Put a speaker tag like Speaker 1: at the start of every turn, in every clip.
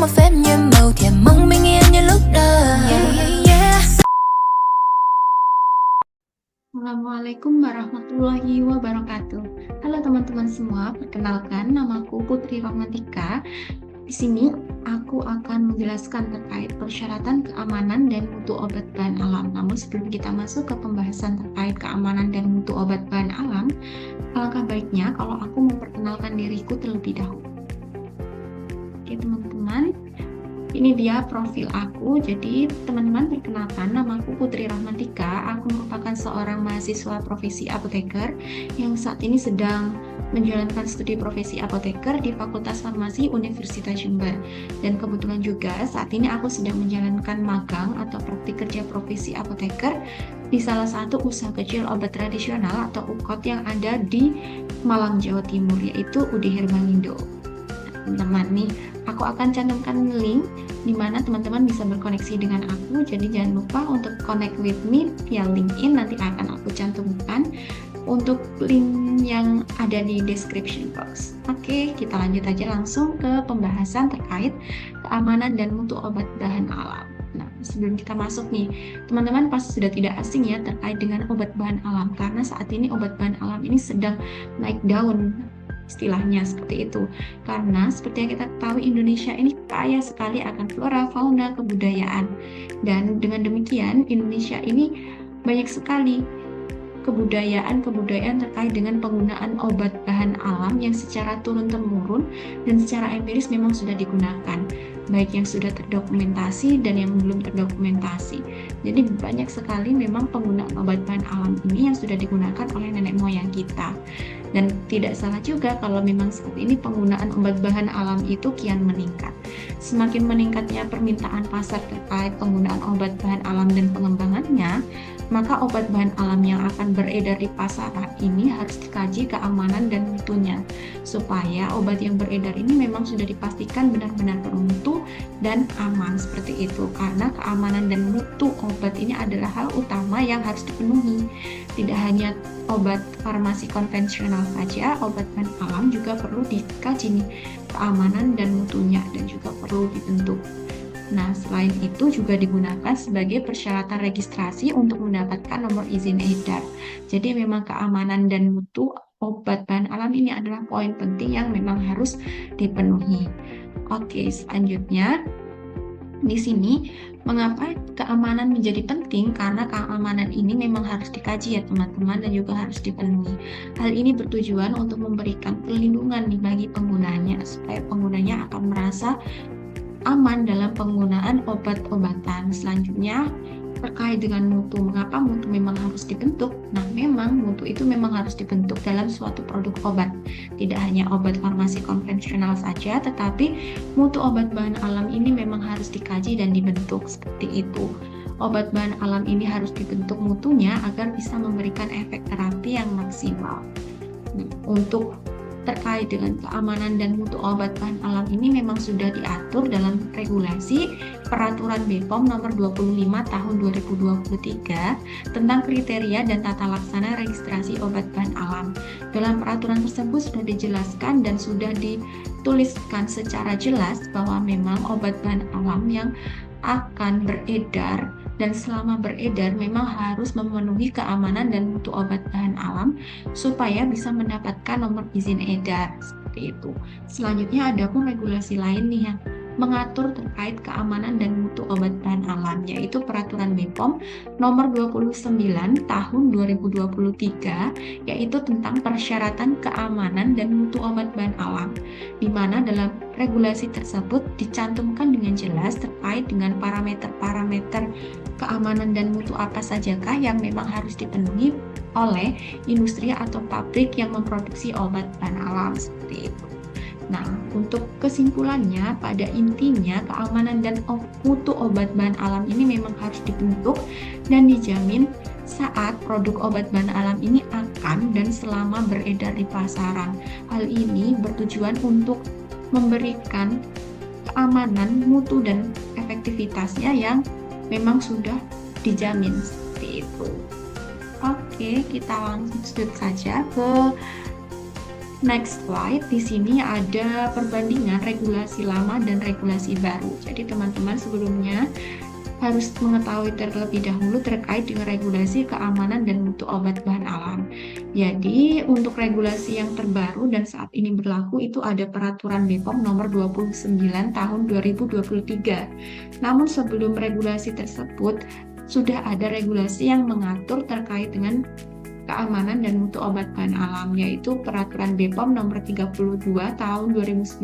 Speaker 1: mà phép như màu thèm mong bình yên như lúc đầu.
Speaker 2: Assalamualaikum warahmatullahi wabarakatuh. Halo teman-teman semua, perkenalkan namaku Putri Romantika. Di sini aku akan menjelaskan terkait persyaratan keamanan dan mutu obat bahan alam. Namun sebelum kita masuk ke pembahasan terkait keamanan dan mutu obat bahan alam, alangkah baiknya kalau aku memperkenalkan diriku terlebih dahulu. Oke teman-teman, ini dia profil aku. Jadi teman-teman, perkenalkan, namaku Putri Romantika. Aku merupakan seorang mahasiswa profesi apoteker yang saat ini sedang menjalankan studi profesi apoteker di Fakultas Farmasi Universitas Jember. Dan kebetulan juga saat ini aku sedang menjalankan magang atau praktik kerja profesi apoteker di salah satu usaha kecil obat tradisional atau UKOT yang ada di Malang, Jawa Timur, yaitu UD Herbalindo. Teman-teman nih, aku akan cantumkan link di mana teman-teman bisa berkoneksi dengan aku. Jadi jangan lupa untuk connect with me via LinkedIn, nanti akan aku cantumkan untuk link yang ada di description box. Oke, kita lanjut aja langsung ke pembahasan terkait keamanan dan mutu obat bahan alam. Nah, sebelum kita masuk nih, teman-teman pasti sudah tidak asing ya terkait dengan obat bahan alam, karena saat ini obat bahan alam ini sedang naik daun, istilahnya seperti itu. Karena seperti yang kita ketahui, Indonesia ini kaya sekali akan flora, fauna, kebudayaan. Dan dengan demikian, Indonesia ini banyak sekali kebudayaan terkait dengan penggunaan obat bahan alam yang secara turun-temurun dan secara empiris memang sudah digunakan, baik yang sudah terdokumentasi dan yang belum terdokumentasi. Jadi banyak sekali memang penggunaan obat bahan alam ini yang sudah digunakan oleh nenek moyang kita. Dan tidak salah juga kalau memang saat ini penggunaan obat bahan alam itu kian meningkat. Semakin meningkatnya permintaan pasar terkait penggunaan obat bahan alam dan pengembangannya, maka obat bahan alam yang akan beredar di pasaran ini harus dikaji keamanan dan mutunya, supaya obat yang beredar ini memang sudah dipastikan benar-benar bermutu dan aman seperti itu. Karena keamanan dan mutu obat ini adalah hal utama yang harus dipenuhi. Tidak hanya obat farmasi konvensional saja, obat bahan alam juga perlu dikaji nih keamanan dan mutunya, dan juga perlu dibentuk. Nah, selain itu juga digunakan sebagai persyaratan registrasi untuk mendapatkan nomor izin edar. Jadi memang keamanan dan mutu obat bahan alam ini adalah poin penting yang memang harus dipenuhi. Oke, selanjutnya di sini mengapa keamanan menjadi penting? Karena keamanan ini memang harus dikaji ya teman-teman, dan juga harus dipenuhi. Hal ini bertujuan untuk memberikan perlindungan nih bagi penggunanya, supaya penggunanya akan merasa aman dalam penggunaan obat-obatan. Selanjutnya terkait dengan mutu. Mengapa mutu memang harus dibentuk? Nah, memang mutu itu memang harus dibentuk dalam suatu produk obat. Tidak hanya obat farmasi konvensional saja, tetapi mutu obat bahan alam ini memang harus dikaji dan dibentuk seperti itu. Obat bahan alam ini harus dibentuk mutunya agar bisa memberikan efek terapi yang maksimal. Nah, untuk terkait dengan keamanan dan mutu obat bahan alam ini memang sudah diatur dalam regulasi Peraturan BPOM nomor 25 tahun 2023 tentang kriteria dan tata laksana registrasi obat bahan alam. Dalam peraturan tersebut sudah dijelaskan dan sudah dituliskan secara jelas bahwa memang obat bahan alam yang akan beredar dan selama beredar memang harus memenuhi keamanan dan mutu obat bahan alam supaya bisa mendapatkan nomor izin edar seperti itu. Selanjutnya ada pun regulasi lain nih yang mengatur terkait keamanan dan mutu obat bahan alam, yaitu Peraturan BPOM nomor 29 tahun 2023, yaitu tentang persyaratan keamanan dan mutu obat bahan alam, di mana dalam regulasi tersebut dicantumkan dengan jelas terkait dengan parameter-parameter keamanan dan mutu apa sajakah yang memang harus dipenuhi oleh industri atau pabrik yang memproduksi obat bahan alam seperti itu. Nah, untuk kesimpulannya, pada intinya keamanan dan mutu obat bahan alam ini memang harus dibentuk dan dijamin saat produk obat bahan alam ini akan dan selama beredar di pasaran. Hal ini bertujuan untuk memberikan keamanan, mutu, dan efektivitasnya yang memang sudah dijamin seperti itu. Oke, kita langsung saja ke Next slide, di sini ada perbandingan regulasi lama dan regulasi baru. Jadi teman-teman sebelumnya harus mengetahui terlebih dahulu terkait dengan regulasi keamanan dan mutu obat bahan alam. Jadi untuk regulasi yang terbaru dan saat ini berlaku itu ada Peraturan BPOM nomor 29 tahun 2023. Namun sebelum regulasi tersebut sudah ada regulasi yang mengatur terkait dengan keamanan dan mutu obat bahan alam, yaitu Peraturan BPOM nomor 32 tahun 2019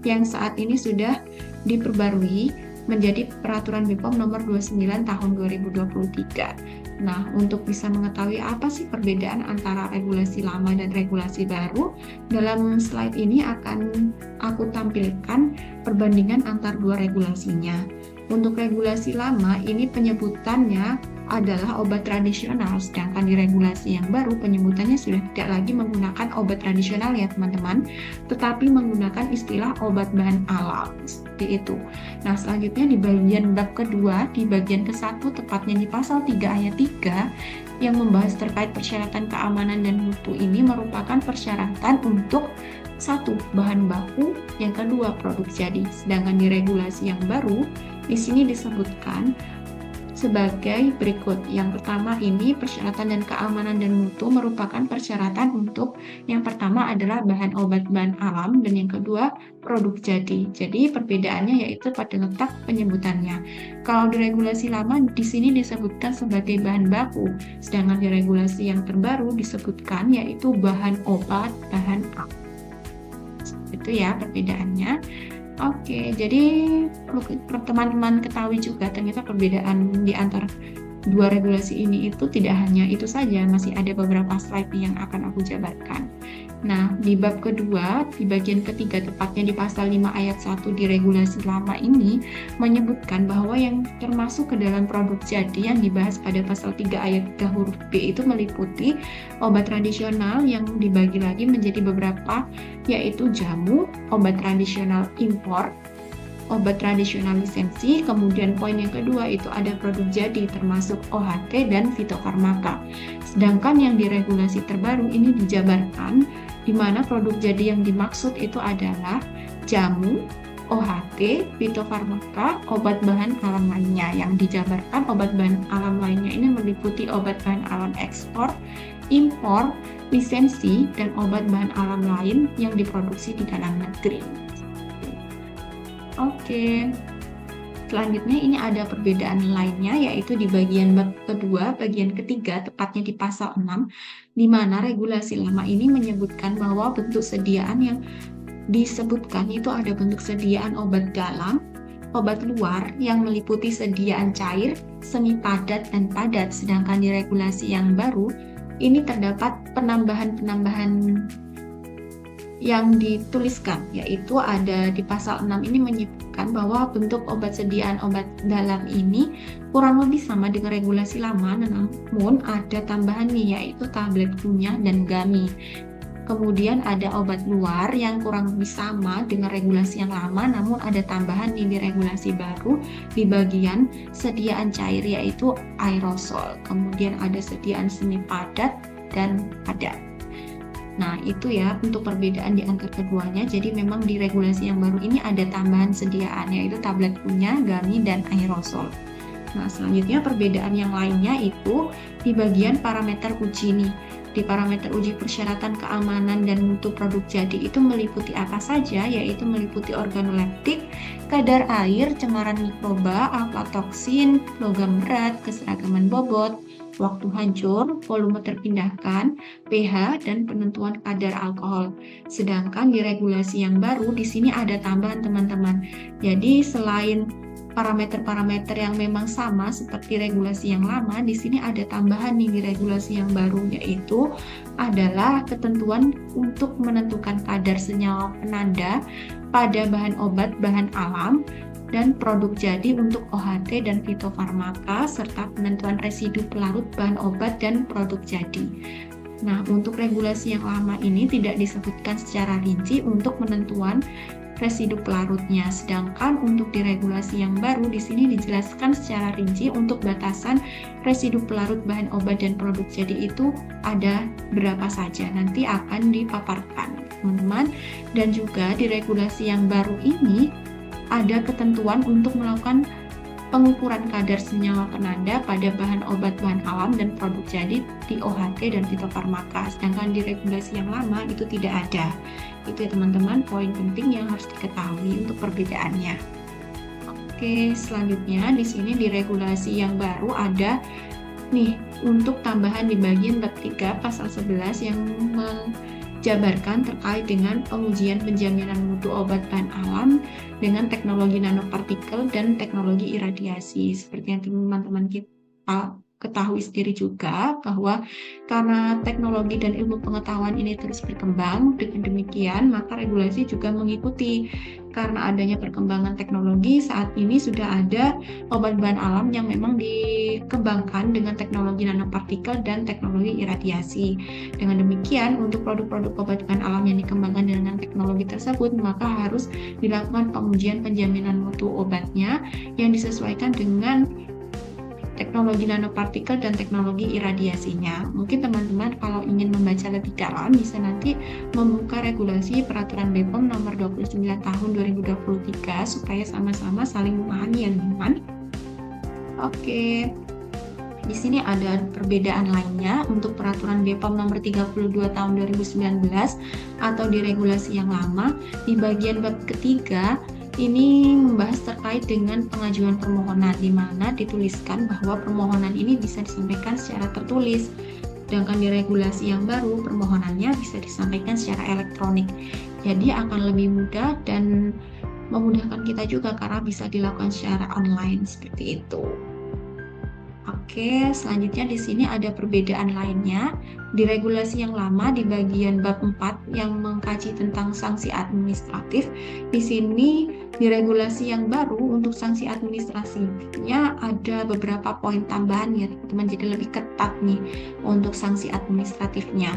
Speaker 2: yang saat ini sudah diperbarui menjadi Peraturan BPOM nomor 29 tahun 2023. Nah, untuk bisa mengetahui apa sih perbedaan antara regulasi lama dan regulasi baru, dalam slide ini akan aku tampilkan perbandingan antar dua regulasinya. Untuk regulasi lama, ini penyebutannya adalah obat tradisional, sedangkan di regulasi yang baru penyebutannya sudah tidak lagi menggunakan obat tradisional ya teman-teman, tetapi menggunakan istilah obat bahan alam, seperti itu. Nah, selanjutnya di bagian bab kedua, di bagian ke-1, tepatnya di pasal 3 ayat 3, yang membahas terkait persyaratan keamanan dan mutu ini merupakan persyaratan untuk satu, bahan baku, yang kedua, produk jadi. Sedangkan di regulasi yang baru, di sini disebutkan sebagai berikut. Yang pertama ini persyaratan dan keamanan dan mutu merupakan persyaratan untuk yang pertama adalah bahan obat bahan alam dan yang kedua produk jadi. Jadi perbedaannya yaitu pada letak penyebutannya. Kalau di regulasi lama di sini disebutkan sebagai bahan baku, sedangkan di regulasi yang terbaru disebutkan yaitu bahan obat bahan alam. Itu ya perbedaannya. Oke, jadi teman-teman ketahui juga ternyata perbedaan di antara dua regulasi ini itu tidak hanya itu saja, masih ada beberapa slide yang akan aku jabarkan. Nah, di bab kedua, di bagian ketiga, tepatnya di pasal 5 ayat 1 di regulasi lama ini, menyebutkan bahwa yang termasuk ke dalam produk jadi yang dibahas pada pasal 3 ayat 3 huruf B itu meliputi obat tradisional yang dibagi lagi menjadi beberapa, yaitu jamu, obat tradisional impor, obat tradisional lisensi, kemudian poin yang kedua itu ada produk jadi termasuk OHT dan fitofarmaka. Sedangkan yang di regulasi terbaru ini dijabarkan di mana produk jadi yang dimaksud itu adalah jamu, OHT, fitofarmaka, obat bahan alam lainnya. Yang dijabarkan obat bahan alam lainnya ini meliputi obat bahan alam ekspor, impor, lisensi, dan obat bahan alam lain yang diproduksi di dalam negeri. Oke. Selanjutnya ini ada perbedaan lainnya yaitu di bagian bab kedua, bagian ketiga, tepatnya di pasal 6, di mana regulasi lama ini menyebutkan bahwa bentuk sediaan yang disebutkan itu ada bentuk sediaan obat dalam, obat luar yang meliputi sediaan cair, semi padat, dan padat. Sedangkan di regulasi yang baru ini terdapat penambahan-penambahan yang dituliskan, yaitu ada di pasal 6 ini menyebutkan bahwa bentuk obat sediaan obat dalam ini kurang lebih sama dengan regulasi lama, namun ada tambahan nih, yaitu tablet kunyah dan gummy. Kemudian ada obat luar yang kurang lebih sama dengan regulasi yang lama, namun ada tambahan nih di regulasi baru di bagian sediaan cair, yaitu aerosol. Kemudian ada sediaan semi padat dan padat. Nah, itu ya untuk perbedaan di antara keduanya. Jadi memang di regulasi yang baru ini ada tambahan sediaan, yaitu tablet kunyah, gummy, dan aerosol. Nah, selanjutnya perbedaan yang lainnya itu di bagian parameter uji nih. Di parameter uji persyaratan keamanan dan mutu produk jadi itu meliputi apa saja, yaitu meliputi organoleptik, kadar air, cemaran mikroba, aflatoksin, logam berat, keseragaman bobot, waktu hancur, volume terpindahkan, pH, dan penentuan kadar alkohol. Sedangkan di regulasi yang baru, di sini ada tambahan teman-teman. Jadi selain parameter-parameter yang memang sama seperti regulasi yang lama, di sini ada tambahan nih di regulasi yang baru, yaitu adalah ketentuan untuk menentukan kadar senyawa penanda pada bahan obat bahan alam dan produk jadi untuk OHT dan fitofarmaka, serta penentuan residu pelarut bahan obat dan produk jadi. Nah, untuk regulasi yang lama ini tidak disebutkan secara rinci untuk penentuan residu pelarutnya. Sedangkan untuk di regulasi yang baru di sini dijelaskan secara rinci untuk batasan residu pelarut bahan obat dan produk jadi itu ada berapa saja, nanti akan dipaparkan teman-teman. Dan juga di regulasi yang baru ini ada ketentuan untuk melakukan pengukuran kadar senyawa penanda pada bahan obat bahan alam dan produk jadi di OHT dan fitofarmaka. Sedangkan di regulasi yang lama itu tidak ada. Itu ya teman-teman, poin penting yang harus diketahui untuk perbedaannya. Oke, selanjutnya di sini di regulasi yang baru ada nih untuk tambahan di bagian bab 3 pasal 11 yang jabarkan terkait dengan pengujian penjaminan mutu obat bahan alam dengan teknologi nanopartikel dan teknologi iradiasi. Seperti yang teman-teman kita ketahui sendiri juga bahwa karena teknologi dan ilmu pengetahuan ini terus berkembang, dengan demikian maka regulasi juga mengikuti. Karena adanya perkembangan teknologi, saat ini sudah ada obat bahan alam yang memang dikembangkan dengan teknologi nanopartikel dan teknologi iradiasi. Dengan demikian, untuk produk-produk obat bahan alam yang dikembangkan dengan teknologi tersebut, maka harus dilakukan pengujian penjaminan mutu obatnya yang disesuaikan dengan teknologi nanopartikel dan teknologi iradiasinya. Mungkin teman-teman kalau ingin membaca lebih dalam bisa nanti membuka regulasi peraturan BPOM nomor 29 tahun 2023 supaya sama-sama saling memahami ya teman-teman. Oke. Di sini ada perbedaan lainnya untuk peraturan BPOM nomor 32 tahun 2019 atau di regulasi yang lama di bagian bab ketiga. Ini membahas terkait dengan pengajuan permohonan, di mana dituliskan bahwa permohonan ini bisa disampaikan secara tertulis. Sedangkan di regulasi yang baru, permohonannya bisa disampaikan secara elektronik. Jadi akan lebih mudah dan memudahkan kita juga karena bisa dilakukan secara online seperti itu. Oke, selanjutnya di sini ada perbedaan lainnya. Di regulasi yang lama di bagian bab 4 yang mengkaji tentang sanksi administratif, di sini di regulasi yang baru untuk sanksi administrasinya ada beberapa poin tambahan ya teman-teman, jadi lebih ketat nih untuk sanksi administratifnya.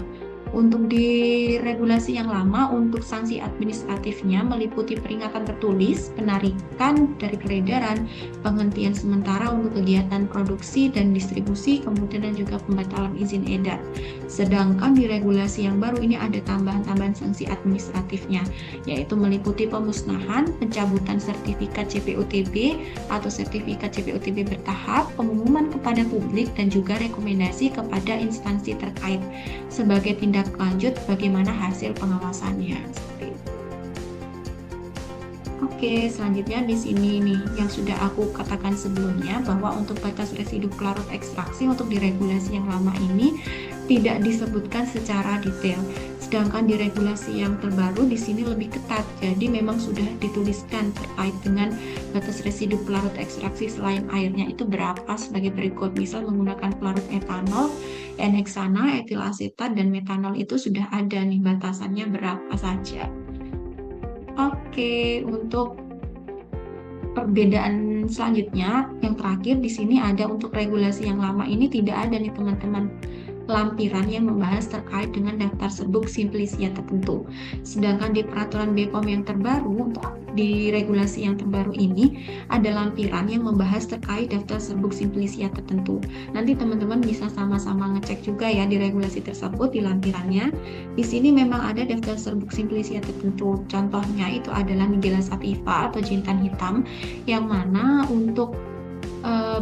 Speaker 2: Untuk di regulasi yang lama, untuk sanksi administratifnya meliputi peringatan tertulis, penarikan dari peredaran, penghentian sementara untuk kegiatan produksi dan distribusi, kemudian juga pembatalan izin edar. Sedangkan di regulasi yang baru ini ada tambahan-tambahan sanksi administratifnya, yaitu meliputi pemusnahan, pencabutan sertifikat CPOTB atau sertifikat CPOTB bertahap, pengumuman kepada publik, dan juga rekomendasi kepada instansi terkait sebagai tindak lanjut bagaimana hasil pengawasannya. Seperti itu. Oke, selanjutnya di sini nih yang sudah aku katakan sebelumnya bahwa untuk batas residu pelarut ekstraksi untuk di regulasi yang lama ini tidak disebutkan secara detail. Sedangkan di regulasi yang terbaru di sini lebih ketat. Jadi memang sudah dituliskan terkait dengan batas residu pelarut ekstraksi selain airnya itu berapa sebagai berikut. Misal menggunakan pelarut etanol, N-heksana, etil asetat, dan metanol itu sudah ada nih batasannya berapa saja. Oke, untuk perbedaan selanjutnya yang terakhir di sini ada untuk regulasi yang lama ini tidak ada nih teman-teman lampiran yang membahas terkait dengan daftar serbuk simplisia tertentu. Sedangkan di peraturan BPOM yang terbaru untuk di regulasi yang terbaru ini ada lampiran yang membahas terkait daftar serbuk simplisia tertentu. Nanti teman-teman bisa sama-sama ngecek juga ya di regulasi tersebut di lampirannya. Di sini memang ada daftar serbuk simplisia tertentu. Contohnya itu adalah Nigella sativa atau jintan hitam yang mana untuk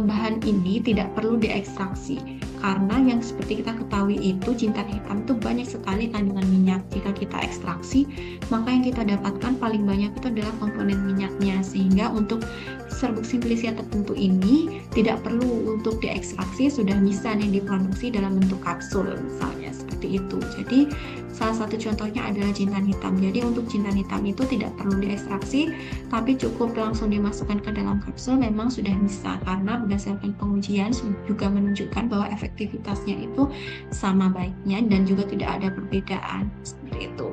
Speaker 2: bahan ini tidak perlu diekstraksi. Karena yang seperti kita ketahui itu jintan hitam itu banyak sekali kandungan minyak. Jika kita ekstraksi, maka yang kita dapatkan paling banyak itu adalah komponen minyaknya. Sehingga untuk serbuk simplisia tertentu ini tidak perlu untuk diekstraksi, sudah bisa nih diproduksi dalam bentuk kapsul misalnya seperti itu. Jadi salah satu contohnya adalah jintan hitam. Jadi untuk jintan hitam itu tidak perlu diekstraksi, tapi cukup langsung dimasukkan ke dalam kapsul memang sudah bisa, karena berdasarkan pengujian juga menunjukkan bahwa efektivitasnya itu sama baiknya dan juga tidak ada perbedaan seperti itu.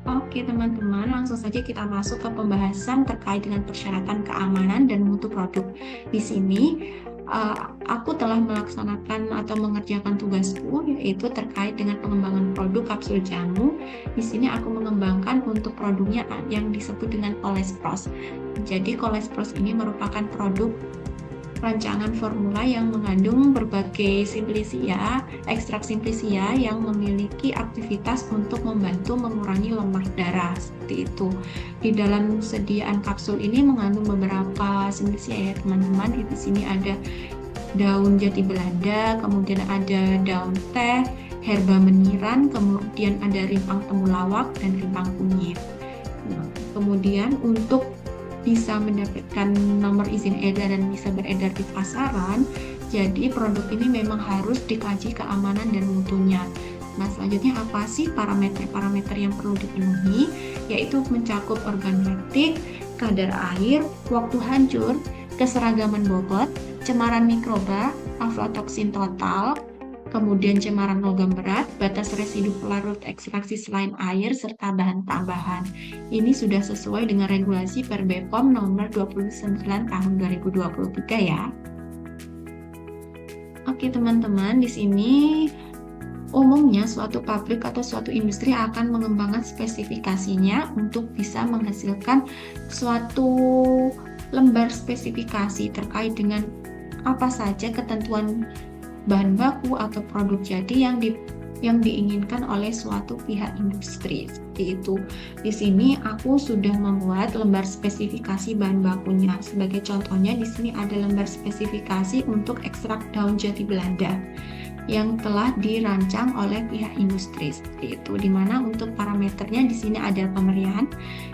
Speaker 2: Oke teman-teman, langsung saja kita masuk ke pembahasan terkait dengan persyaratan keamanan dan mutu produk. Di sini aku telah melaksanakan atau mengerjakan tugasku, yaitu terkait dengan pengembangan produk kapsul jamu. Di sini aku mengembangkan untuk produknya yang disebut dengan Kolespros. Jadi Kolespros ini merupakan produk rancangan formula yang mengandung berbagai simplisia, ekstrak simplisia yang memiliki aktivitas untuk membantu mengurangi lemak darah, seperti itu. Di dalam sediaan kapsul ini mengandung beberapa simplisia ya teman-teman. Di sini ada daun jati Belanda, kemudian ada daun teh, herba meniran, kemudian ada rimpang temulawak dan rimpang kunyit. Nah, kemudian untuk bisa mendapatkan nomor izin edar dan bisa beredar di pasaran, jadi produk ini memang harus dikaji keamanan dan mutunya. Nah, selanjutnya apa sih parameter-parameter yang perlu dipenuhi? Yaitu mencakup organoleptik, kadar air, waktu hancur, keseragaman bobot, cemaran mikroba, aflatoksin total, kemudian cemaran logam berat, batas residu pelarut ekstraksi selain air, serta bahan tambahan. Ini sudah sesuai dengan regulasi Per BPOM nomor 29 tahun 2023 ya. Oke teman-teman, di sini umumnya suatu pabrik atau suatu industri akan mengembangkan spesifikasinya untuk bisa menghasilkan suatu lembar spesifikasi terkait dengan apa saja ketentuan bahan baku atau produk jadi yang diinginkan oleh suatu pihak industri, seperti itu. Di sini aku sudah membuat lembar spesifikasi bahan bakunya. Sebagai contohnya di sini ada lembar spesifikasi untuk ekstrak daun jati Belanda yang telah dirancang oleh pihak industri, seperti itu. Dimana untuk parameternya di sini ada pemerian,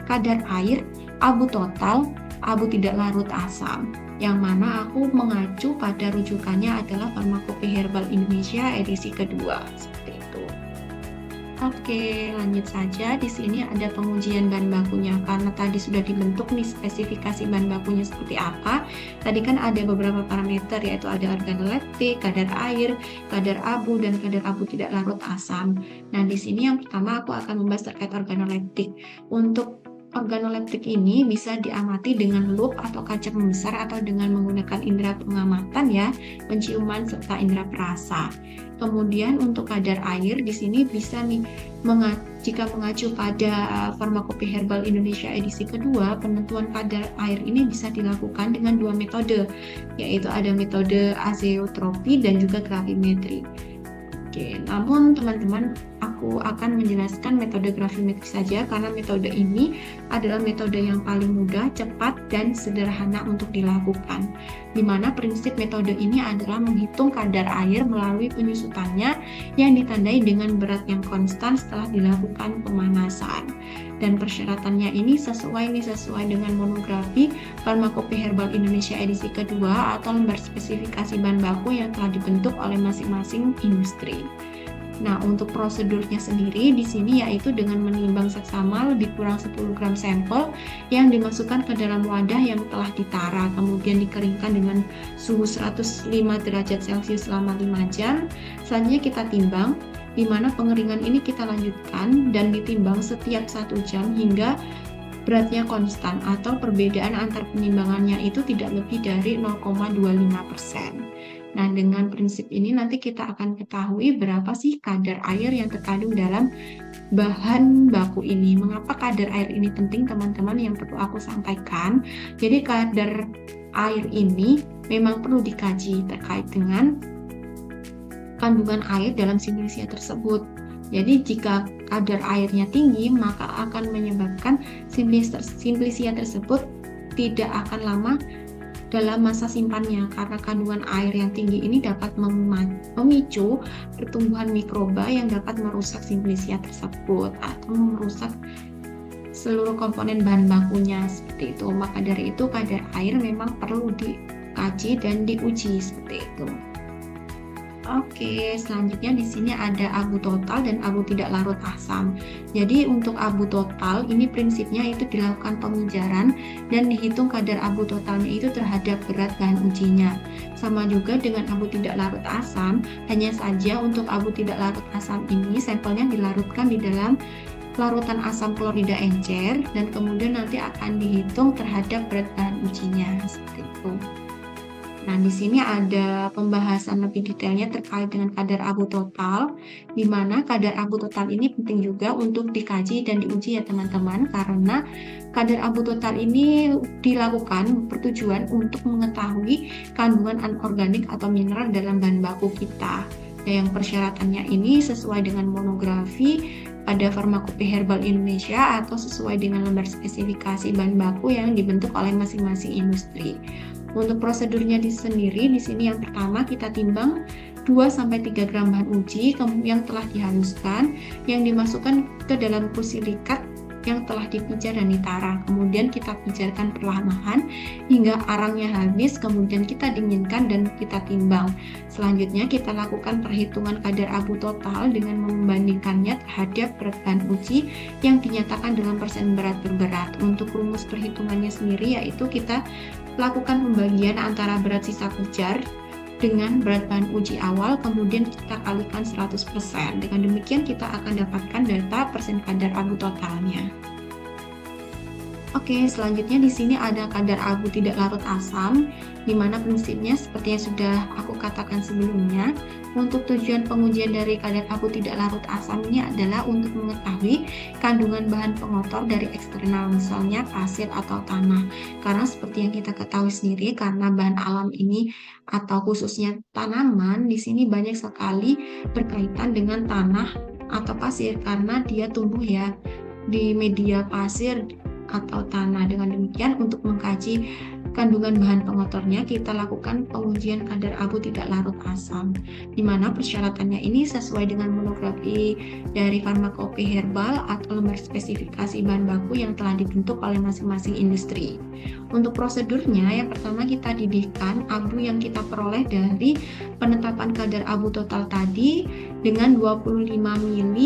Speaker 2: kadar air, abu total, abu tidak larut asam, yang mana aku mengacu pada rujukannya adalah Farmakope Herbal Indonesia edisi kedua, seperti itu. Oke, lanjut saja. Di sini ada pengujian bahan bakunya karena tadi sudah dibentuk nih spesifikasi bahan bakunya seperti apa. Tadi kan ada beberapa parameter, yaitu ada organoleptik, kadar air, kadar abu, dan kadar abu tidak larut asam. Nah, di sini yang pertama aku akan membahas terkait organoleptik. Untuk organoleptik ini bisa diamati dengan lup atau kaca pembesar atau dengan menggunakan indera pengamatan ya, penciuman serta indera perasa. Kemudian untuk kadar air di sini bisa nih jika mengacu pada Farmakope Herbal Indonesia edisi kedua, penentuan kadar air ini bisa dilakukan dengan dua metode, yaitu ada metode azeotropi dan juga gravimetri. Oke, namun teman-teman, aku akan menjelaskan metode gravimetri saja karena metode ini adalah metode yang paling mudah, cepat, dan sederhana untuk dilakukan. Di mana prinsip metode ini adalah menghitung kadar air melalui penyusutannya yang ditandai dengan berat yang konstan setelah dilakukan pemanasan. Dan persyaratannya ini sesuai dengan monografi Farmakope Herbal Indonesia edisi kedua atau lembar spesifikasi bahan baku yang telah dibentuk oleh masing-masing industri. Nah, untuk prosedurnya sendiri di sini yaitu dengan menimbang seksama lebih kurang 10 gram sampel yang dimasukkan ke dalam wadah yang telah ditara, kemudian dikeringkan dengan suhu 105 derajat Celcius selama 5 jam. Selanjutnya kita timbang, di mana pengeringan ini kita lanjutkan dan ditimbang setiap 1 jam hingga beratnya konstan atau perbedaan antar penimbangannya itu tidak lebih dari 0,25%. Nah, dengan prinsip ini nanti kita akan ketahui berapa sih kadar air yang terkandung dalam bahan baku ini. Mengapa kadar air ini penting, teman-teman, yang perlu aku sampaikan? Jadi kadar air ini memang perlu dikaji terkait dengan kandungan air dalam simplisia tersebut. Jadi jika kadar airnya tinggi, maka akan menyebabkan simplisia tersebut tidak akan lama dalam masa simpannya, karena kandungan air yang tinggi ini dapat memicu pertumbuhan mikroba yang dapat merusak simplisia tersebut atau merusak seluruh komponen bahan bakunya, seperti itu. Maka dari itu kadar air memang perlu dikaji dan diuji, seperti itu. Oke, selanjutnya di sini ada abu total dan abu tidak larut asam. Jadi untuk abu total ini prinsipnya itu dilakukan pemijaran dan dihitung kadar abu totalnya itu terhadap berat bahan ujinya. Sama juga dengan abu tidak larut asam, hanya saja untuk abu tidak larut asam ini sampelnya dilarutkan di dalam larutan asam klorida encer dan kemudian nanti akan dihitung terhadap berat bahan ujinya, seperti itu. Nah, di sini ada pembahasan lebih detailnya terkait dengan kadar abu total, di mana kadar abu total ini penting juga untuk dikaji dan diuji ya teman-teman, karena kadar abu total ini dilakukan bertujuan untuk mengetahui kandungan anorganik atau mineral dalam bahan baku kita. Yang persyaratannya ini sesuai dengan monografi pada Farmakope Herbal Indonesia atau sesuai dengan lembar spesifikasi bahan baku yang dibentuk oleh masing-masing industri. Untuk prosedurnya sendiri, di sini yang pertama kita timbang 2-3 gram bahan uji yang telah dihaluskan, yang dimasukkan ke dalam kursi-likat yang telah dipijar dan ditarak. Kemudian kita pijarkan perlahan-lahan hingga arangnya habis, kemudian kita dinginkan dan kita timbang. Selanjutnya kita lakukan perhitungan kadar abu total dengan membandingkannya terhadap berat bahan uji yang dinyatakan dalam persen berat berberat. Untuk rumus perhitungannya sendiri yaitu kita lakukan pembagian antara berat sisa pijar dengan berat bahan uji awal, kemudian kita kalikan 100%. Dengan demikian kita akan dapatkan data persen kadar abu totalnya. Oke, selanjutnya di sini ada kadar abu tidak larut asam, di mana prinsipnya seperti yang sudah aku katakan sebelumnya. Untuk tujuan pengujian dari kadar abu tidak larut asam ini adalah untuk mengetahui kandungan bahan pengotor dari eksternal, misalnya pasir atau tanah. Karena seperti yang kita ketahui sendiri, karena bahan alam ini atau khususnya tanaman di sini banyak sekali berkaitan dengan tanah atau pasir karena dia tumbuh ya di media pasir atau tanah. Dengan demikian untuk mengkaji kandungan bahan pengotornya kita lakukan pengujian kadar abu tidak larut asam, di mana persyaratannya ini sesuai dengan monografi dari Farmakope Herbal atau lembar spesifikasi bahan baku yang telah dibentuk oleh masing-masing industri. Untuk prosedurnya, yang pertama kita didihkan abu yang kita peroleh dari penetapan kadar abu total tadi dengan 25 ml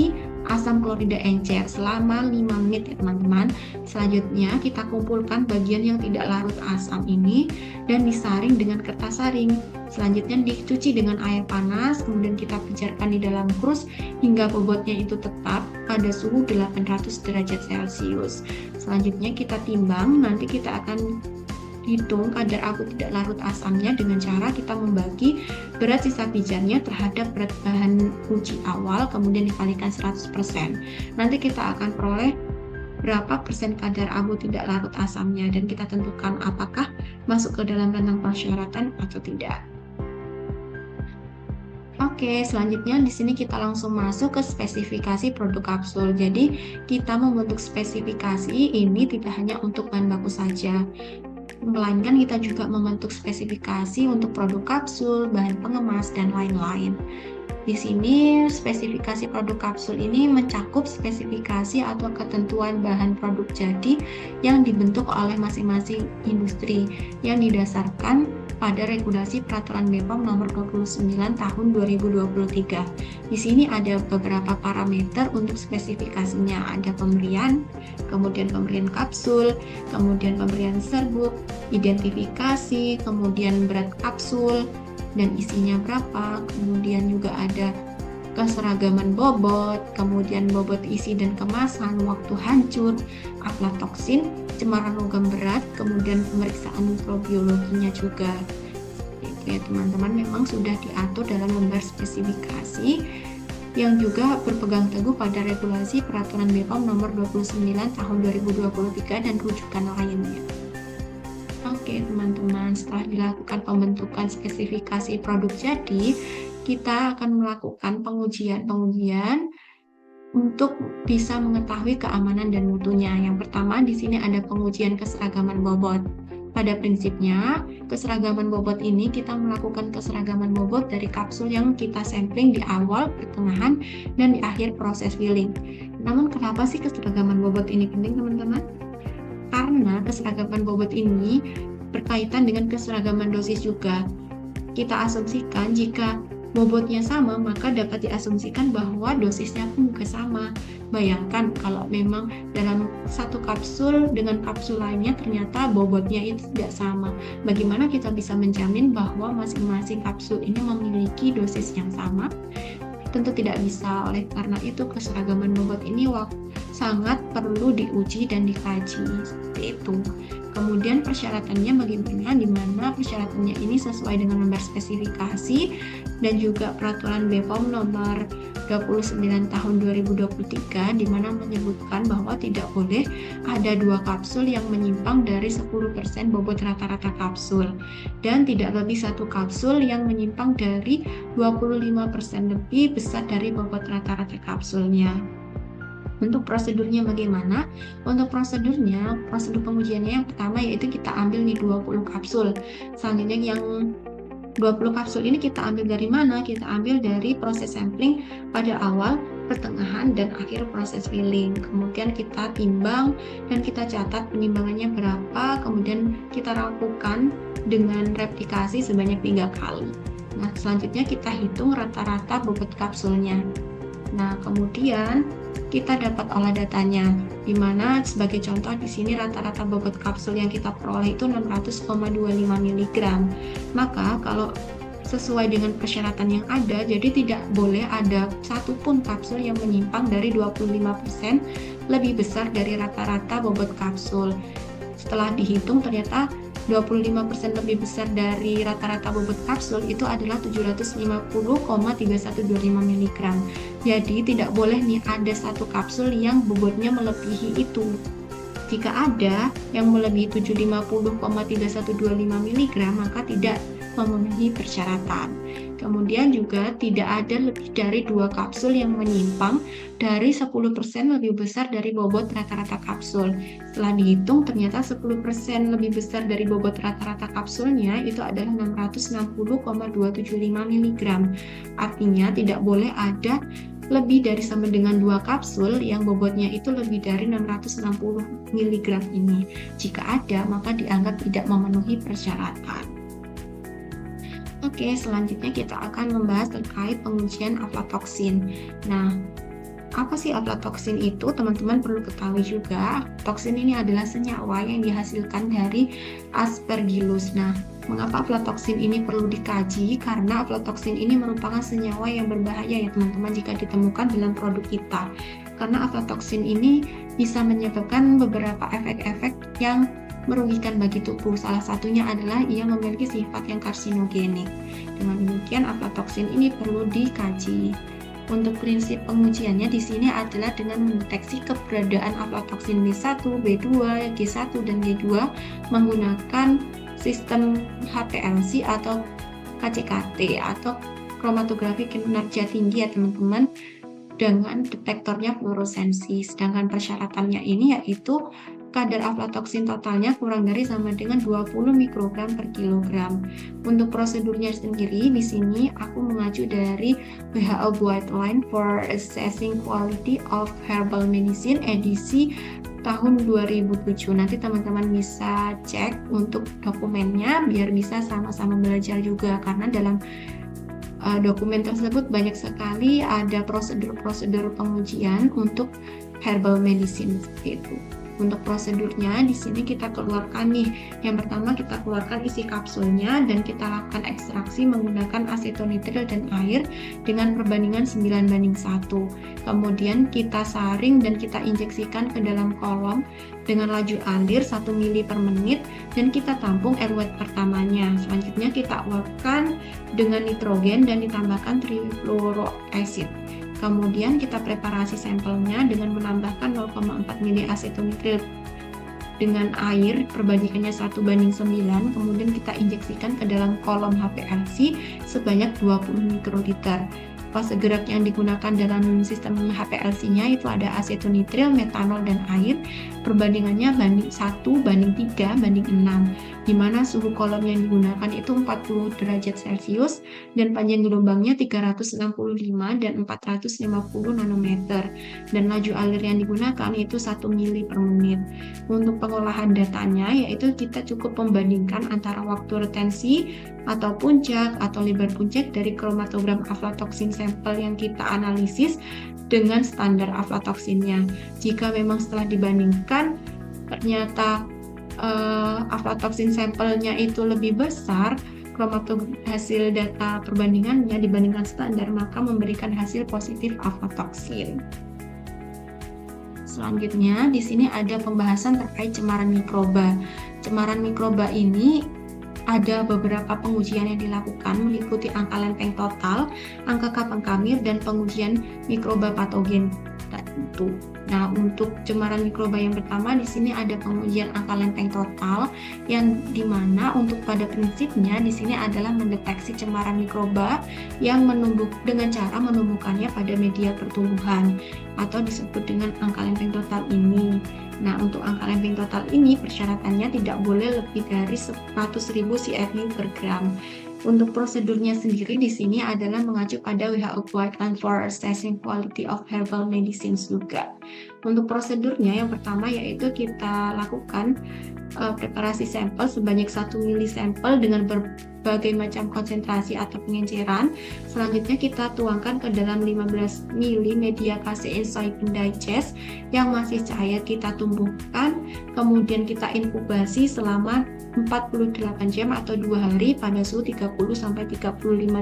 Speaker 2: asam klorida encer selama 5 menit ya teman-teman. Selanjutnya kita kumpulkan bagian yang tidak larut asam ini dan disaring dengan kertas saring. Selanjutnya dicuci dengan air panas, kemudian kita pijarkan di dalam krus hingga bobotnya itu tetap pada suhu 800 derajat Celcius. Selanjutnya kita timbang, nanti kita akan hitung kadar abu tidak larut asamnya dengan cara kita membagi berat sisa pijarnya terhadap berat bahan uji awal, kemudian dikalikan 100%. Nanti kita akan peroleh berapa persen kadar abu tidak larut asamnya dan kita tentukan apakah masuk ke dalam rentang persyaratan atau tidak. Oke, selanjutnya di sini kita langsung masuk ke spesifikasi produk kapsul. Jadi kita membentuk spesifikasi ini tidak hanya untuk bahan baku saja, melainkan kita juga membentuk spesifikasi untuk produk kapsul, bahan pengemas, dan lain-lain. Di sini spesifikasi produk kapsul ini mencakup spesifikasi atau ketentuan bahan produk jadi yang dibentuk oleh masing-masing industri yang didasarkan pada regulasi peraturan BPOM nomor 29 tahun 2023. Di sini ada beberapa parameter untuk spesifikasinya, ada pemberian, kemudian pemberian kapsul, kemudian pemberian serbuk, identifikasi, kemudian berat kapsul dan isinya berapa, kemudian juga ada keseragaman bobot, kemudian bobot isi dan kemasan, waktu hancur, aflatoksin, cemaran logam berat, kemudian pemeriksaan mikrobiologinya juga. Itu ya teman-teman, memang sudah diatur dalam lembar spesifikasi yang juga berpegang teguh pada regulasi peraturan BPOM nomor 29 tahun 2023 dan rujukan lainnya. Oke teman-teman, setelah dilakukan pembentukan spesifikasi produk jadi, kita akan melakukan pengujian untuk bisa mengetahui keamanan dan mutunya. Yang pertama di sini ada pengujian keseragaman bobot. Pada prinsipnya, keseragaman bobot ini kita melakukan keseragaman bobot dari kapsul yang kita sampling di awal, pertengahan, dan di akhir proses filling. Namun kenapa sih keseragaman bobot ini penting teman-teman? Karena keseragaman bobot ini berkaitan dengan keseragaman dosis juga. Kita asumsikan jika bobotnya sama, maka dapat diasumsikan bahwa dosisnya pun juga sama. Bayangkan kalau memang dalam satu kapsul dengan kapsul lainnya ternyata bobotnya itu tidak sama. Bagaimana kita bisa menjamin bahwa masing-masing kapsul ini memiliki dosis yang sama? Tentu tidak bisa. Oleh karena itu keseragaman bobot ini sangat perlu diuji dan dikaji seperti itu. Kemudian persyaratannya bagaimana, di mana persyaratannya ini sesuai dengan nomor spesifikasi dan juga peraturan BPOM nomor 29 tahun 2023, di mana menyebutkan bahwa tidak boleh ada 2 kapsul yang menyimpang dari 10% bobot rata-rata kapsul dan tidak lebih 1 kapsul yang menyimpang dari 25% lebih besar dari bobot rata-rata kapsulnya. Untuk prosedurnya bagaimana? Untuk prosedurnya, prosedur pengujiannya yang pertama yaitu kita ambil nih 20 kapsul. Selanjutnya yang 20 kapsul ini kita ambil dari mana? Kita ambil dari proses sampling pada awal, pertengahan, dan akhir proses filling. Kemudian kita timbang dan kita catat penimbangannya berapa, kemudian kita lakukan dengan replikasi sebanyak 3 kali. Nah, selanjutnya kita hitung rata-rata bobot kapsulnya. Nah, kemudian kita dapat olah datanya, di mana sebagai contoh di sini rata-rata bobot kapsul yang kita peroleh itu 600,25 mg. Maka kalau sesuai dengan persyaratan yang ada, jadi tidak boleh ada satupun kapsul yang menyimpang dari 25% lebih besar dari rata-rata bobot kapsul. Setelah dihitung ternyata 25% lebih besar dari rata-rata bobot kapsul itu adalah 750,3125 mg. Jadi tidak boleh nih ada satu kapsul yang bobotnya melebihi itu. Jika ada yang melebihi 750,3125 mg maka tidak memenuhi persyaratan. Kemudian juga tidak ada lebih dari 2 kapsul yang menyimpang dari 10% lebih besar dari bobot rata-rata kapsul. Setelah dihitung ternyata 10% lebih besar dari bobot rata-rata kapsulnya itu adalah 660,275 mg. Artinya tidak boleh ada lebih dari sama dengan 2 kapsul yang bobotnya itu lebih dari 660 mg ini. Jika ada, maka dianggap tidak memenuhi persyaratan. Oke, selanjutnya kita akan membahas terkait pengujian aflatoksin. Nah, apa sih aflatoksin itu? Teman-teman perlu ketahui juga, toksin ini adalah senyawa yang dihasilkan dari Aspergillus. Nah, mengapa aflatoksin ini perlu dikaji? Karena aflatoksin ini merupakan senyawa yang berbahaya ya teman-teman jika ditemukan dalam produk kita. Karena aflatoksin ini bisa menyebabkan beberapa efek-efek yang merugikan bagi tubuh. Salah satunya adalah ia memiliki sifat yang karsinogenik. Dengan demikian, aflatoksin ini perlu dikaji. Untuk prinsip pengujiannya di sini adalah dengan mendeteksi keberadaan aflatoksin B1, B2, G1, dan G2 menggunakan sistem HPLC atau KCKT atau kromatografi kinerja tinggi ya teman-teman, dengan detektornya fluoresensi. Sedangkan persyaratannya ini yaitu kadar aflatoksin totalnya kurang dari sama dengan 20 mikrogram per kilogram. Untuk prosedurnya sendiri, di sini aku mengacu dari WHO Guideline for Assessing Quality of Herbal Medicine edisi tahun 2007. Nanti teman-teman bisa cek untuk dokumennya biar bisa sama-sama belajar juga, karena dalam dokumen tersebut banyak sekali ada prosedur-prosedur pengujian untuk herbal medicine seperti itu. Untuk prosedurnya di sini kita keluarkan nih. Yang pertama kita keluarkan isi kapsulnya dan kita lakukan ekstraksi menggunakan asetonitril dan air dengan perbandingan 9:1. Kemudian kita saring dan kita injeksikan ke dalam kolom dengan laju alir 1 ml per menit dan kita tampung air wet pertamanya. Selanjutnya kita uapkan dengan nitrogen dan ditambahkan trifluoroacid. Kemudian kita preparasi sampelnya dengan menambahkan 0,4 ml asetonitril dengan air perbandingannya 1:9, kemudian kita injeksikan ke dalam kolom HPLC sebanyak 20 mikroliter. Fase gerak yang digunakan dalam sistem HPLC-nya itu ada asetonitril, metanol, dan air. Perbandingannya 1:3:6, di mana suhu kolom yang digunakan itu 40 derajat Celcius dan panjang gelombangnya 365 dan 450 nanometer. Dan laju alir yang digunakan itu 1 ml per menit. Untuk pengolahan datanya yaitu kita cukup membandingkan antara waktu retensi atau puncak atau lebar puncak dari kromatogram aflatoksin sampel yang kita analisis dengan standar aflatoksinnya. Jika memang setelah dibandingkan ternyata aflatoksin sampelnya itu lebih besar, hasil data perbandingannya dibandingkan standar, maka memberikan hasil positif aflatoksin. Selanjutnya di sini ada pembahasan terkait cemaran mikroba. cemaran mikroba ini ada beberapa pengujian yang dilakukan meliputi angka lempeng total, angka kapang kamir, dan pengujian mikroba patogen tertentu. Nah, untuk cemaran mikroba yang pertama di sini ada pengujian angka lempeng total yang dimana untuk pada prinsipnya di sini adalah mendeteksi cemaran mikroba yang dengan cara menumbuhkannya pada media pertumbuhan atau disebut dengan angka lempeng total ini. Nah, untuk angka lempeng total ini persyaratannya tidak boleh lebih dari 100.000 CFU per gram. Untuk prosedurnya sendiri di sini adalah mengacu pada WHO Guideline for Assessing Quality of Herbal Medicines juga. Untuk prosedurnya yang pertama yaitu kita lakukan preparasi sampel sebanyak 1 mili sampel dengan berbagai macam konsentrasi atau pengenceran. Selanjutnya kita tuangkan ke dalam 15 mili media casein soybean digest yang masih cair, kita tumbuhkan, kemudian kita inkubasi selama 48 jam atau 2 hari pada suhu 30-35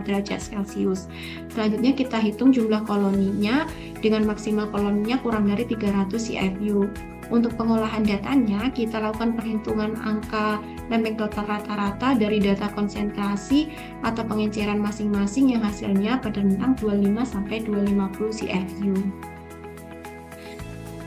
Speaker 2: derajat Celcius. Selanjutnya kita hitung jumlah koloninya dengan maksimal koloninya kurang dari 300 CFU. Untuk pengolahan datanya, kita lakukan perhitungan angka lempeng total rata-rata dari data konsentrasi atau pengenceran masing-masing yang hasilnya pada rentang 25-250 CFU.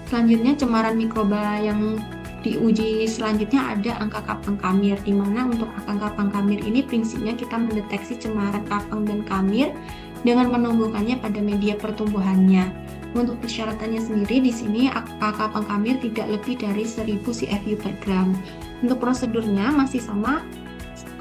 Speaker 2: Selanjutnya, cemaran mikroba yang diuji selanjutnya ada angka kapang kamir, di mana untuk angka kapang kamir ini prinsipnya kita mendeteksi cemaran kapang dan kamir dengan menumbuhkannya pada media pertumbuhannya. Untuk persyaratannya sendiri di sini angka kapang kamir tidak lebih dari 1000 CFU per gram. Untuk prosedurnya masih sama,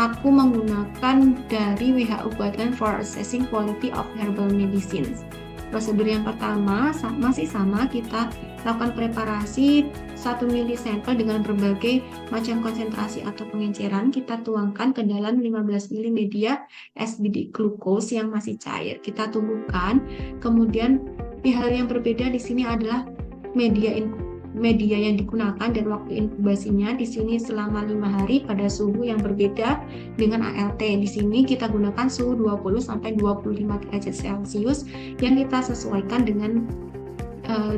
Speaker 2: aku menggunakan dari WHO Guideline for Assessing Quality of Herbal Medicines. Prosedur yang pertama masih sama, kita lakukan preparasi 1 mili sampel dengan berbagai macam konsentrasi atau pengenceran, kita tuangkan ke dalam 15 mili media SBD glucose yang masih cair, kita tumbuhkan. Kemudian hal yang berbeda di sini adalah media yang digunakan dan waktu inkubasinya. Di sini selama 5 hari pada suhu yang berbeda dengan ALT. Di sini kita gunakan suhu 20-25 derajat Celcius yang kita sesuaikan dengan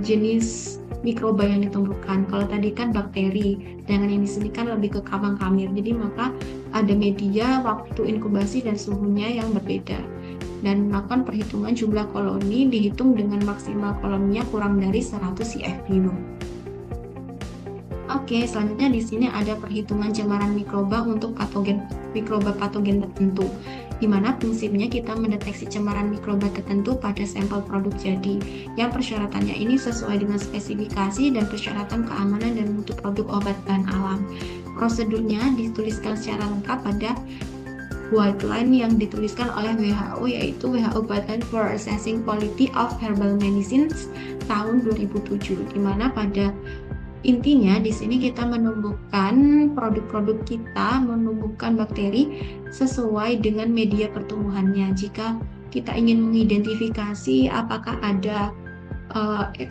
Speaker 2: jenis mikroba yang ditumbuhkan. Kalau tadi kan bakteri, dengan yang di sini kan lebih ke kapang kamir. Jadi maka ada media, waktu inkubasi dan suhunya yang berbeda. Dan melakukan perhitungan jumlah koloni dihitung dengan maksimal koloninya kurang dari 100 CFU. Oke, selanjutnya di sini ada perhitungan cemaran mikroba untuk mikroba patogen tertentu, di mana prinsipnya kita mendeteksi cemaran mikroba tertentu pada sampel produk jadi, yang persyaratannya ini sesuai dengan spesifikasi dan persyaratan keamanan dan mutu produk obat bahan alam. Prosedurnya dituliskan secara lengkap pada guideline yang dituliskan oleh WHO, yaitu WHO Guideline for Assessing Quality of Herbal Medicines tahun 2007, di mana pada intinya di sini kita menumbuhkan produk-produk kita, menumbuhkan bakteri sesuai dengan media pertumbuhannya. Jika kita ingin mengidentifikasi apakah ada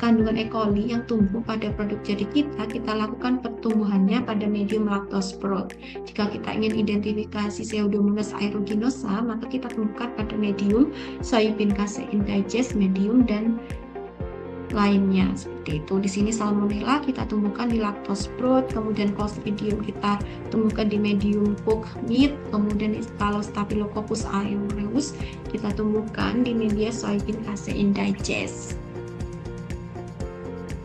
Speaker 2: kandungan E. coli yang tumbuh pada produk jadi kita lakukan pertumbuhannya pada medium lactosprout. Jika kita ingin identifikasi Pseudomonas aeruginosa, maka kita tumbuhkan pada medium soybean casein digest, medium, dan lainnya seperti itu. Di sini Salmonella kita tumbuhkan di lactosprout, kemudian Clostridium kita tumbuhkan di medium cooked meat, kemudian kalau Staphylococcus aureus kita tumbuhkan di media soybean casein digest.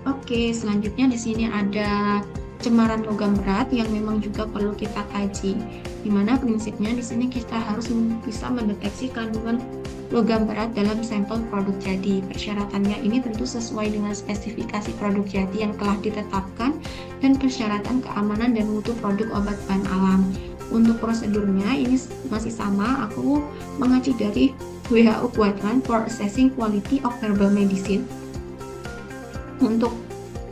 Speaker 2: Oke, selanjutnya di sini ada cemaran logam berat yang memang juga perlu kita kaji. Di mana prinsipnya di sini kita harus bisa mendeteksi kandungan logam berat dalam sampel produk jadi. Persyaratannya ini tentu sesuai dengan spesifikasi produk jadi yang telah ditetapkan dan persyaratan keamanan dan mutu produk obat bahan alam. Untuk prosedurnya ini masih sama, aku mengacu dari WHO Guideline for Assessing Quality of Herbal Medicine. Untuk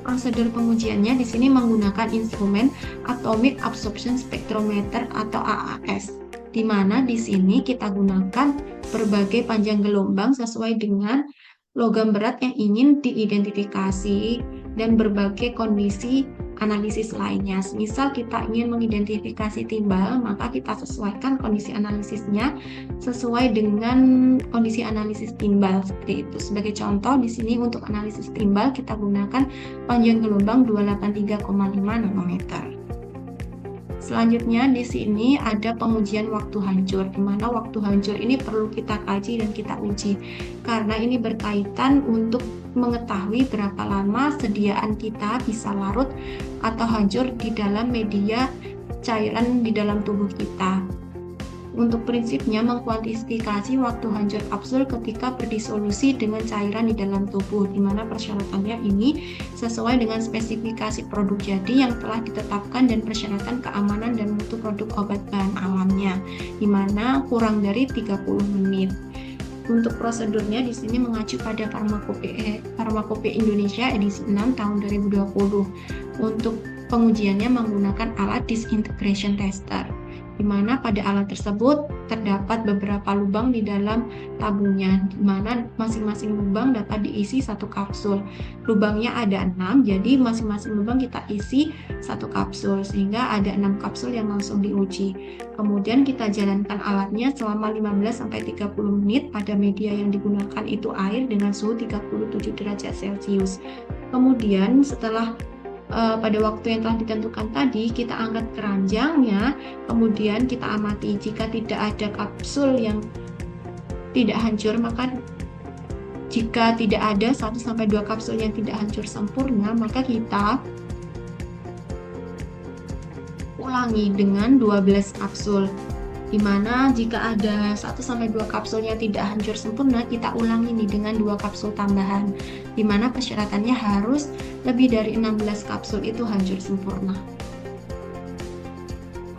Speaker 2: prosedur pengujiannya di sini menggunakan instrumen Atomic Absorption Spectrometer atau AAS, di mana di sini kita gunakan berbagai panjang gelombang sesuai dengan logam berat yang ingin diidentifikasi dan berbagai kondisi analisis lainnya. Misal kita ingin mengidentifikasi timbal, maka kita sesuaikan kondisi analisisnya sesuai dengan kondisi analisis timbal seperti itu. Sebagai contoh di sini untuk analisis timbal kita gunakan panjang gelombang 283,5 nanometer. Selanjutnya di sini ada pengujian waktu hancur, di mana waktu hancur ini perlu kita kaji dan kita uji, karena ini berkaitan untuk mengetahui berapa lama sediaan kita bisa larut atau hancur di dalam media cairan di dalam tubuh kita. Untuk prinsipnya mengkuantifikasi waktu hancur kapsul ketika berdisolusi dengan cairan di dalam tubuh, di mana persyaratannya ini sesuai dengan spesifikasi produk jadi yang telah ditetapkan dan persyaratan keamanan dan mutu produk obat bahan alamnya, di mana kurang dari 30 menit. Untuk prosedurnya di sini mengacu pada Farmakope Indonesia edisi 6 tahun 2020. Untuk pengujiannya menggunakan alat disintegration tester, di mana pada alat tersebut terdapat beberapa lubang di dalam tabungnya, di mana masing-masing lubang dapat diisi satu kapsul. Lubangnya ada 6, jadi masing-masing lubang kita isi satu kapsul, sehingga ada 6 kapsul yang langsung diuji. Kemudian kita jalankan alatnya selama 15-30 menit pada media yang digunakan itu air dengan suhu 37 derajat Celcius. Kemudian setelah pada waktu yang telah ditentukan tadi, kita angkat keranjangnya, kemudian kita amati. Jika tidak ada kapsul yang tidak hancur, maka jika tidak ada 1-2 kapsul yang tidak hancur sempurna, maka kita ulangi dengan 12 kapsul. Dimana jika ada 1-2 kapsul yang tidak hancur sempurna, kita ulangi nih dengan 2 kapsul tambahan, dimana persyaratannya harus lebih dari 16 kapsul itu hancur sempurna.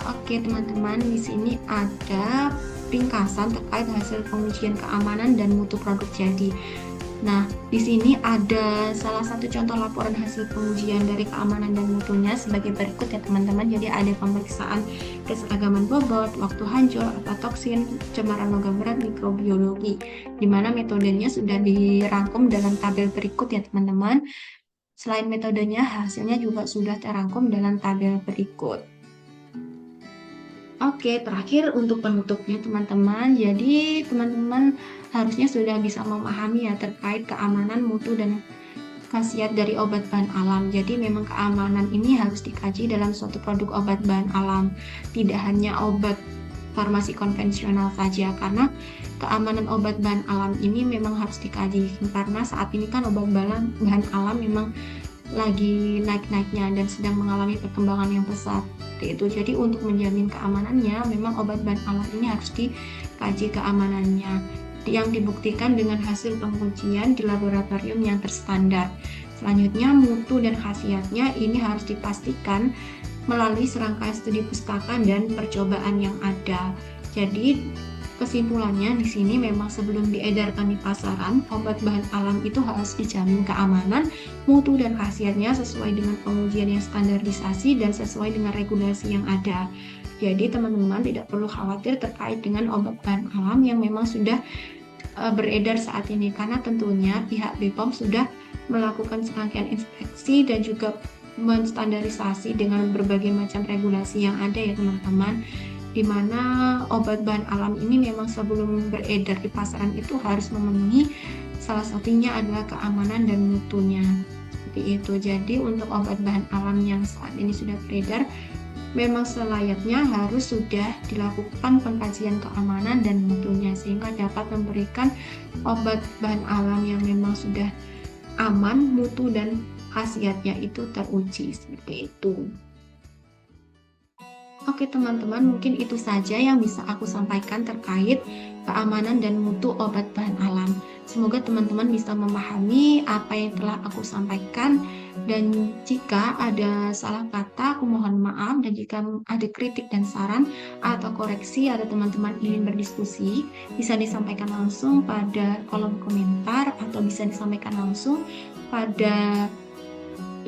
Speaker 2: Oke teman-teman, di sini ada ringkasan terkait hasil pengujian keamanan dan mutu produk jadi. Nah, di sini ada salah satu contoh laporan hasil pengujian dari keamanan dan mutunya sebagai berikut ya teman-teman. Jadi ada pemeriksaan keseragaman bobot, waktu hancur, aflatoksin, pencemaran logam berat, mikrobiologi, di mana metodenya sudah dirangkum dalam tabel berikut ya teman-teman. Selain metodenya, hasilnya juga sudah terangkum dalam tabel berikut. Oke, terakhir untuk penutupnya teman-teman. Jadi teman-teman harusnya sudah bisa memahami ya terkait keamanan, mutu, dan khasiat dari obat bahan alam. Jadi memang keamanan ini harus dikaji dalam suatu produk obat bahan alam. Tidak hanya obat farmasi konvensional saja, karena keamanan obat bahan alam ini memang harus dikaji. Karena saat ini kan obat bahan alam memang lagi naik-naiknya dan sedang mengalami perkembangan yang pesat. Itu jadi untuk menjamin keamanannya memang obat bahan alam ini harus dikaji keamanannya yang dibuktikan dengan hasil pengujian di laboratorium yang terstandar. Selanjutnya mutu dan khasiatnya ini harus dipastikan melalui serangkaian studi pustaka dan percobaan yang ada. Jadi kesimpulannya di sini memang sebelum diedarkan di pasaran, obat bahan alam itu harus dijamin keamanan, mutu dan khasiatnya sesuai dengan pengujian yang standarisasi dan sesuai dengan regulasi yang ada. Jadi teman-teman tidak perlu khawatir terkait dengan obat bahan alam yang memang sudah beredar saat ini, karena tentunya pihak BPOM sudah melakukan serangkaian inspeksi dan juga menstandarisasi dengan berbagai macam regulasi yang ada ya teman-teman, di mana obat bahan alam ini memang sebelum beredar di pasaran itu harus memenuhi salah satunya adalah keamanan dan mutunya. Seperti itu. Jadi untuk obat bahan alam yang saat ini sudah beredar memang selayaknya harus sudah dilakukan pengkajian keamanan dan mutunya sehingga dapat memberikan obat bahan alam yang memang sudah aman, mutu dan khasiatnya itu teruji. Seperti itu. Oke teman-teman, mungkin itu saja yang bisa aku sampaikan terkait keamanan dan mutu obat bahan alam. Semoga teman-teman bisa memahami apa yang telah aku sampaikan, dan jika ada salah kata aku mohon maaf, dan jika ada kritik dan saran atau koreksi atau teman-teman ingin berdiskusi bisa disampaikan langsung pada kolom komentar atau bisa disampaikan langsung pada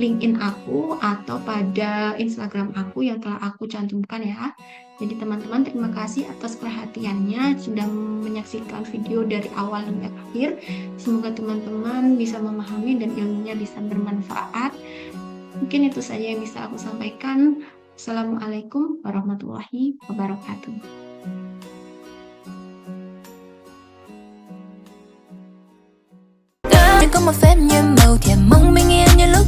Speaker 2: LinkedIn aku atau pada Instagram aku yang telah aku cantumkan ya. Jadi teman-teman terima kasih atas perhatiannya sudah menyaksikan video dari awal hingga akhir. Semoga teman-teman bisa memahami dan ilmunya bisa bermanfaat. Mungkin itu saja yang bisa aku sampaikan. Assalamualaikum warahmatullahi wabarakatuh.
Speaker 1: Có một phép như màu thềm mong bình yên như lúc